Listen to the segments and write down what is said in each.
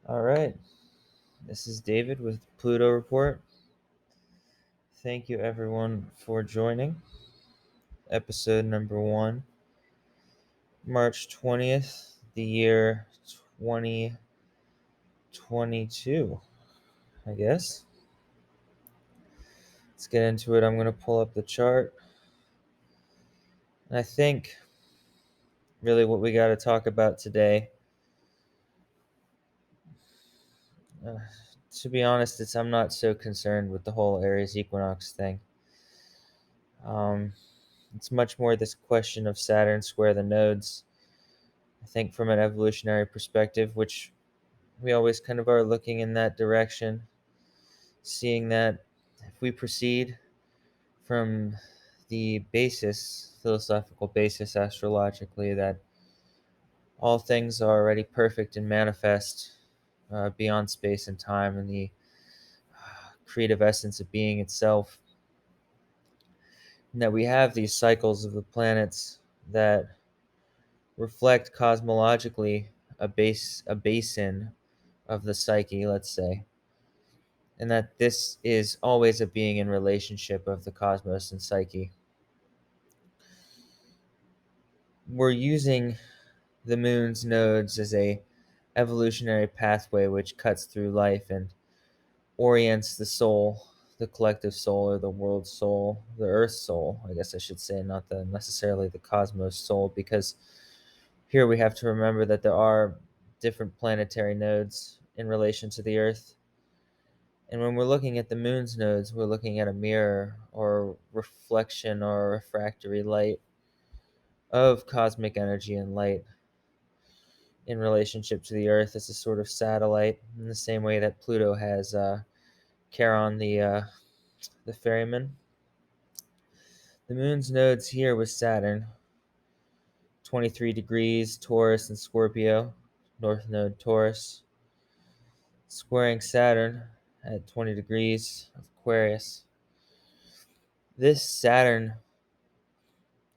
All right. This is David with Pluto Report. Thank you, everyone, for joining. Episode number 1, March 20th, the year 2022, I guess. Let's get into it. I'm going to pull up the chart. And I think really what we got to talk about today, uh, to be honest, I'm not so concerned with the whole Aries equinox thing. Um, it's much more this question of Saturn square the nodes. I think from an evolutionary perspective, which we always kind of are looking in that direction, seeing that if we proceed from the basis, philosophical basis astrologically, that all things are already perfect and manifest beyond space and time and the creative essence of being itself, and that we have these cycles of the planets that reflect cosmologically a basin of the psyche, let's say, and that this is always a being in relationship of the cosmos and psyche. We're using the moon's nodes as a evolutionary pathway which cuts through life and orients the soul, the collective soul or the world soul, the earth soul, I guess I should say, not the necessarily the cosmos soul, because here we have to remember that there are different planetary nodes in relation to the earth. And when we're looking at the moon's nodes, we're looking at a mirror or reflection or refractory light of cosmic energy and light in relationship to the Earth as a sort of satellite, in the same way that Pluto has Charon, the ferryman. The moon's nodes here with Saturn, 23 degrees Taurus and Scorpio, north node Taurus, squaring Saturn at 20 degrees of Aquarius. This Saturn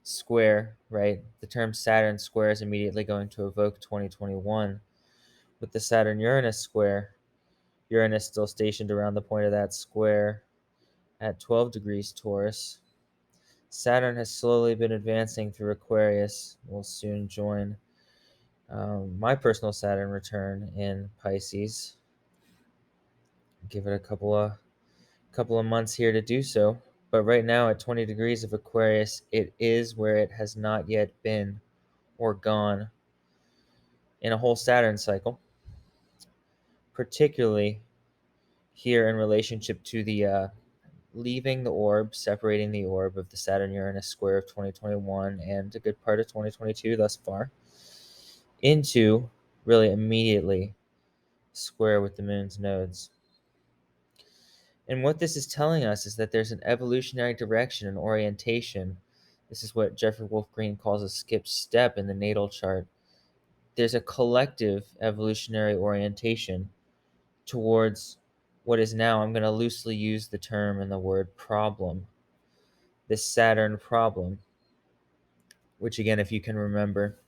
square, right? The term Saturn square is immediately going to evoke 2021 with the Saturn Uranus square. Uranus still stationed around the point of that square at 12 degrees Taurus. Saturn has slowly been advancing through Aquarius. Will soon join my personal Saturn return in Pisces. Give it a couple of months here to do so. But right now at 20 degrees of Aquarius, it is where it has not yet been or gone in a whole Saturn cycle, particularly here in relationship to the leaving the orb, separating the orb of the Saturn Uranus square of 2021 and a good part of 2022 thus far, into really immediately square with the moon's nodes. And what this is telling us is that there's an evolutionary direction and orientation. This is what Jeffrey Wolf Green calls a skip step in the natal chart. There's a collective evolutionary orientation towards what is now, I'm going to loosely use the term and the word problem, this Saturn problem, which again, if you can remember,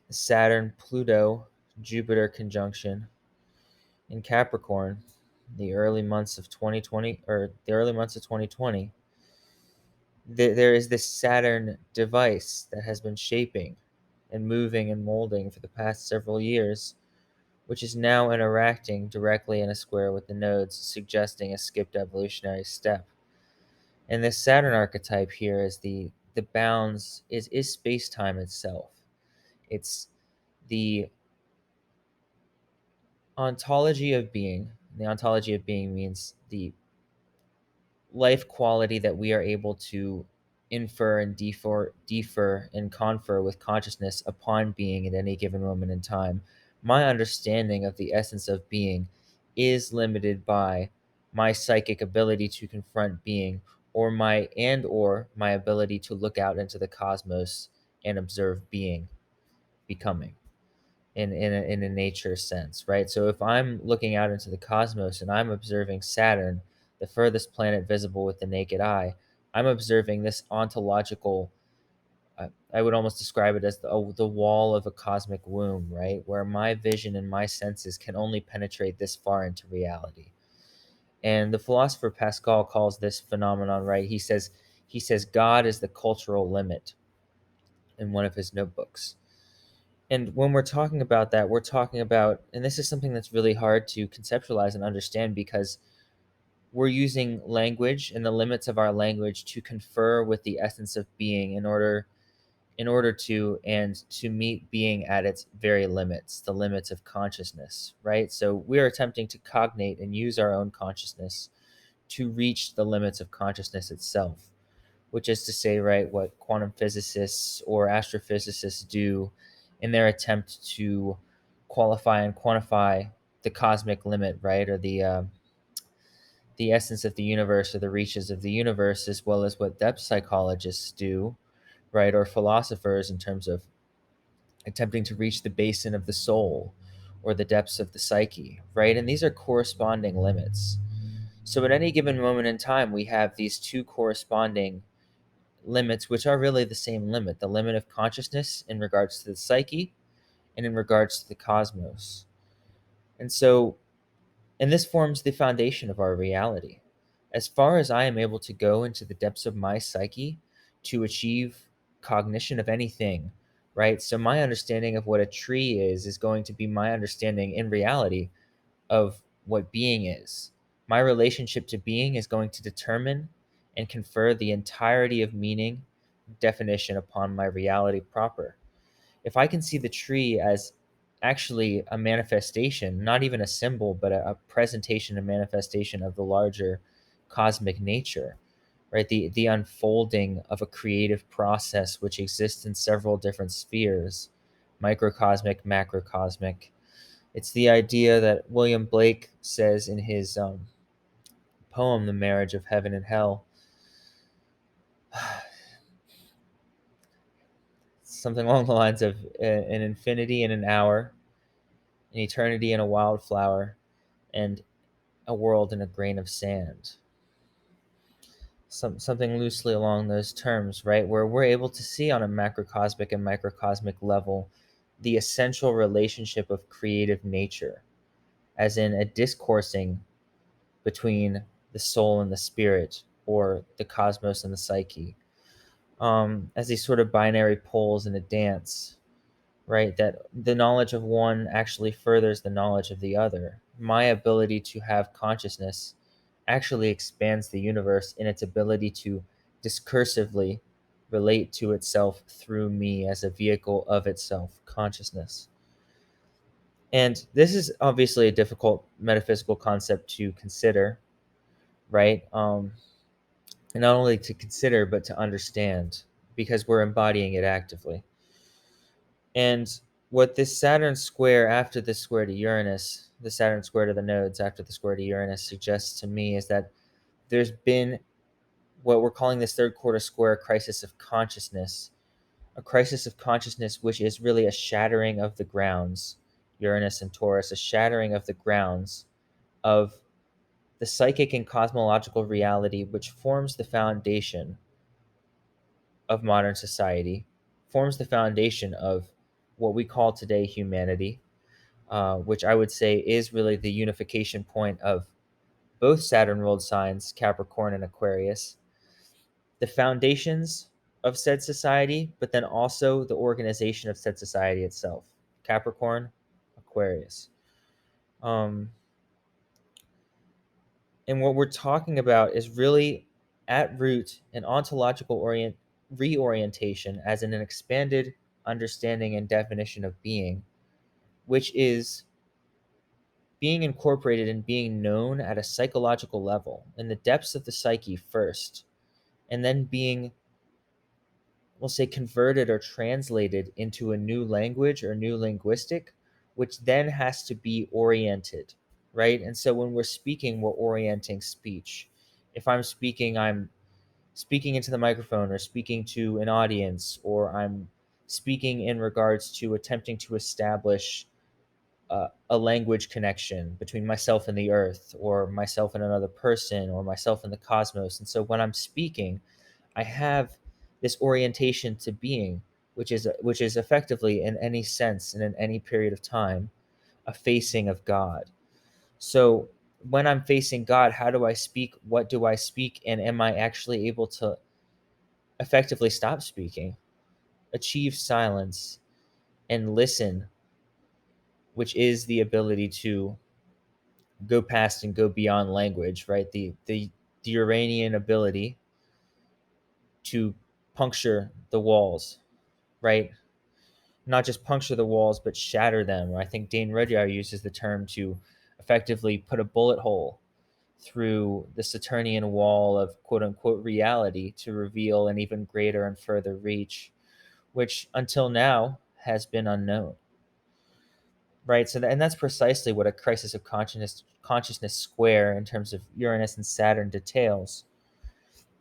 the Saturn Pluto Jupiter conjunction in Capricorn, the early months of 2020, or the early months of 2020, there is this Saturn device that has been shaping and moving and molding for the past several years, which is now interacting directly in a square with the nodes, suggesting a skipped evolutionary step. And this Saturn archetype here is the bounds is space-time itself. It's the ontology of being. The ontology of being means the life quality that we are able to infer and defer and confer with consciousness upon being at any given moment in time. My understanding of the essence of being is limited by my psychic ability to confront being, or my ability to look out into the cosmos and observe being becoming in a nature sense, right? So if I'm looking out into the cosmos and I'm observing Saturn, the furthest planet visible with the naked eye, I'm observing this ontological I would almost describe it as the wall of a cosmic womb, right? Where my vision and my senses can only penetrate this far into reality. And the philosopher Pascal calls this phenomenon, right? He says God is the cultural limit in one of his notebooks. And when we're talking about that, we're talking about, and this is something that's really hard to conceptualize and understand because we're using language and the limits of our language to confer with the essence of being in order to meet being at its very limits, the limits of consciousness, right? So we're attempting to cognate and use our own consciousness to reach the limits of consciousness itself, which is to say, right, what quantum physicists or astrophysicists do in their attempt to qualify and quantify the cosmic limit, right, or the essence of the universe or the reaches of the universe, as well as what depth psychologists do, right, or philosophers in terms of attempting to reach the basin of the soul or the depths of the psyche, right? And these are corresponding limits. So at any given moment in time, we have these two corresponding limits, which are really the same limit, the limit of consciousness in regards to the psyche and in regards to the cosmos. And so, and this forms the foundation of our reality. As far as I am able to go into the depths of my psyche to achieve cognition of anything, right? So, my understanding of what a tree is going to be my understanding in reality of what being is. My relationship to being is going to determine and confer the entirety of meaning, definition upon my reality proper. If I can see the tree as actually a manifestation, not even a symbol, but a presentation and manifestation of the larger cosmic nature, right? The unfolding of a creative process which exists in several different spheres, microcosmic, macrocosmic. It's the idea that William Blake says in his poem, The Marriage of Heaven and Hell, something along the lines of an infinity in an hour, an eternity in a wildflower, and a world in a grain of sand. Something loosely along those terms, right? Where we're able to see on a macrocosmic and microcosmic level the essential relationship of creative nature, as in a discoursing between the soul and the spirit, or the cosmos and the psyche, as these sort of binary poles in a dance, right? That the knowledge of one actually furthers the knowledge of the other. My ability to have consciousness actually expands the universe in its ability to discursively relate to itself through me as a vehicle of itself, consciousness. And this is obviously a difficult metaphysical concept to consider, right? And not only to consider, but to understand, because we're embodying it actively. And what this Saturn square after the square to Uranus, the Saturn square to the nodes after the square to Uranus, suggests to me is that there's been what we're calling this third quarter square crisis of consciousness, a crisis of consciousness which is really a shattering of the grounds, Uranus and Taurus, a shattering of the grounds of the psychic and cosmological reality which forms the foundation of modern society, forms the foundation of what we call today humanity, which I would say is really the unification point of both Saturn ruled signs, Capricorn and Aquarius, the foundations of said society, but then also the organization of said society itself, Capricorn, Aquarius. Um, and what we're talking about is really at root an ontological reorientation as in an expanded understanding and definition of being, which is being incorporated and being known at a psychological level in the depths of the psyche first, and then being, we'll say, converted or translated into a new language or new linguistic, which then has to be oriented, right? And so when we're speaking, we're orienting speech. If I'm speaking into the microphone or speaking to an audience, or I'm speaking in regards to attempting to establish a language connection between myself and the earth, or myself and another person, or myself and the cosmos. And so when I'm speaking, I have this orientation to being, which is effectively, in any sense and in any period of time, a facing of God. So when I'm facing God, how do I speak? What do I speak? And am I actually able to effectively stop speaking, achieve silence, and listen, which is the ability to go past and go beyond language, right? The Uranian ability to puncture the walls, right? Not just puncture the walls, but shatter them. I think Dane Rudyard uses the term to effectively put a bullet hole through the Saturnian wall of quote unquote reality to reveal an even greater and further reach, which until now has been unknown. Right. So, and that's precisely what a crisis of consciousness square in terms of Uranus and Saturn details,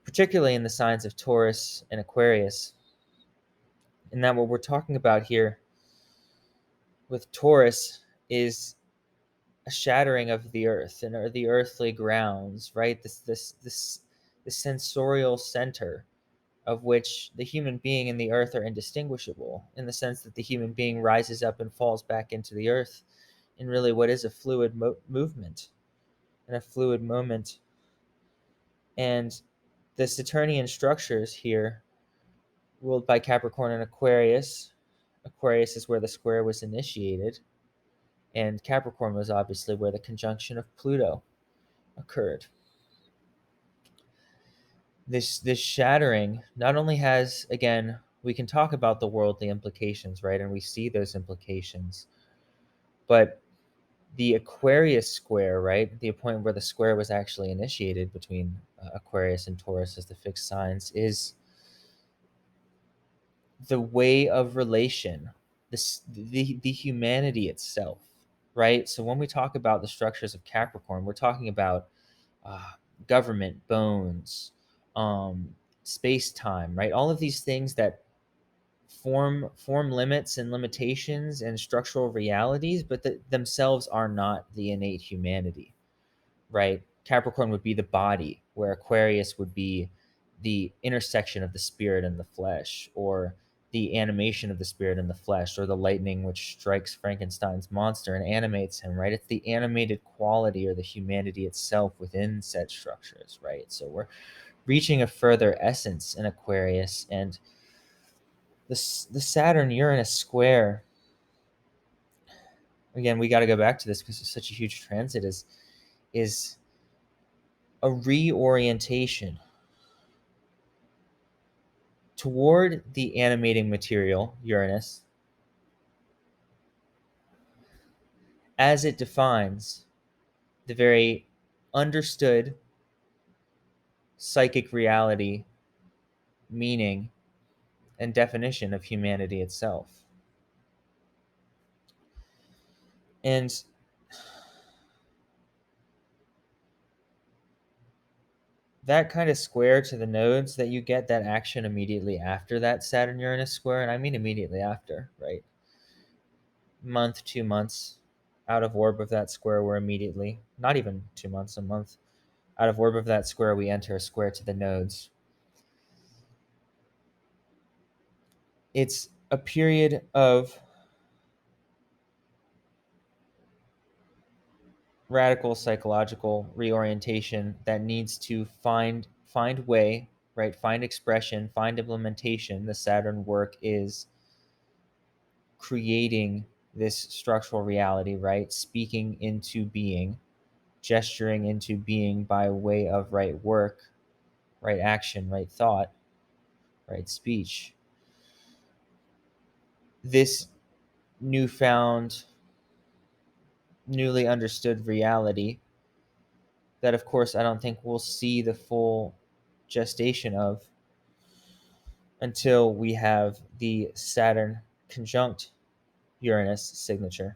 particularly in the signs of Taurus and Aquarius. And that what we're talking about here with Taurus is a shattering of the earth and or the earthly grounds, right? This sensorial center of which the human being and the earth are indistinguishable, in the sense that the human being rises up and falls back into the earth in really what is a fluid movement and a fluid moment. And the Saturnian structures here, ruled by Capricorn and Aquarius. Aquarius is where the square was initiated, and Capricorn was obviously where the conjunction of Pluto occurred. This shattering not only has, again, we can talk about the worldly implications, right? And we see those implications, but the Aquarius square, right? The point where the square was actually initiated between Aquarius and Taurus as the fixed signs is the way of relation, the humanity itself, right? So when we talk about the structures of Capricorn, we're talking about uh, government, bones, space time, right? All of these things that form limits and limitations and structural realities, but that themselves are not the innate humanity, right? Capricorn would be the body, where Aquarius would be the intersection of the spirit and the flesh, or the animation of the spirit and the flesh, or the lightning which strikes Frankenstein's monster and animates him, right? It's the animated quality or the humanity itself within said structures, right? So we're reaching a further essence in Aquarius, and the Saturn Uranus square, again, we got to go back to this because it's such a huge transit, is a reorientation toward the animating material, Uranus, as it defines the very understood psychic reality, meaning, and definition of humanity itself. And that kind of square to the nodes that you get, that action immediately after that Saturn Uranus square, and I mean immediately after, right? Month, 2 months out of orb of that square, we're immediately, not even 2 months, a month out of orb of that square, we enter a square to the nodes. It's a period of radical psychological reorientation that needs to find way, right? Find expression, find implementation. The Saturn work is creating this structural reality, right? Speaking into being, gesturing into being by way of right work, right action, right thought, right speech. This newfound, newly understood reality that, of course, I don't think we'll see the full gestation of until we have the Saturn conjunct Uranus signature,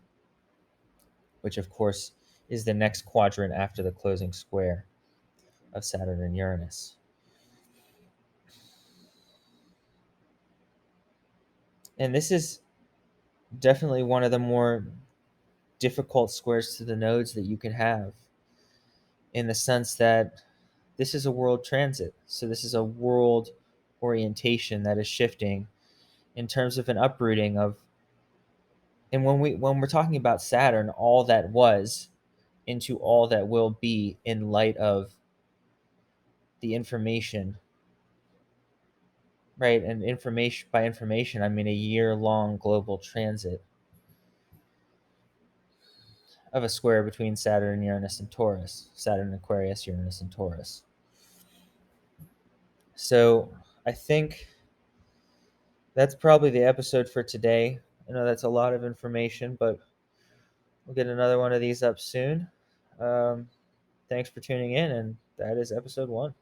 which, of course, is the next quadrant after the closing square of Saturn and Uranus. And this is definitely one of the more difficult squares to the nodes that you can have, in the sense that this is a world transit. So this is a world orientation that is shifting in terms of an uprooting of, and when we're talking about Saturn, all that was into all that will be in light of the information, right? And information, by information I mean a year-long global transit of a square between Saturn, Uranus, and Taurus. Saturn, Aquarius, Uranus, and Taurus. So I think that's probably the episode for today. I know that's a lot of information, but we'll get another one of these up soon. Thanks for tuning in, and that is episode 1.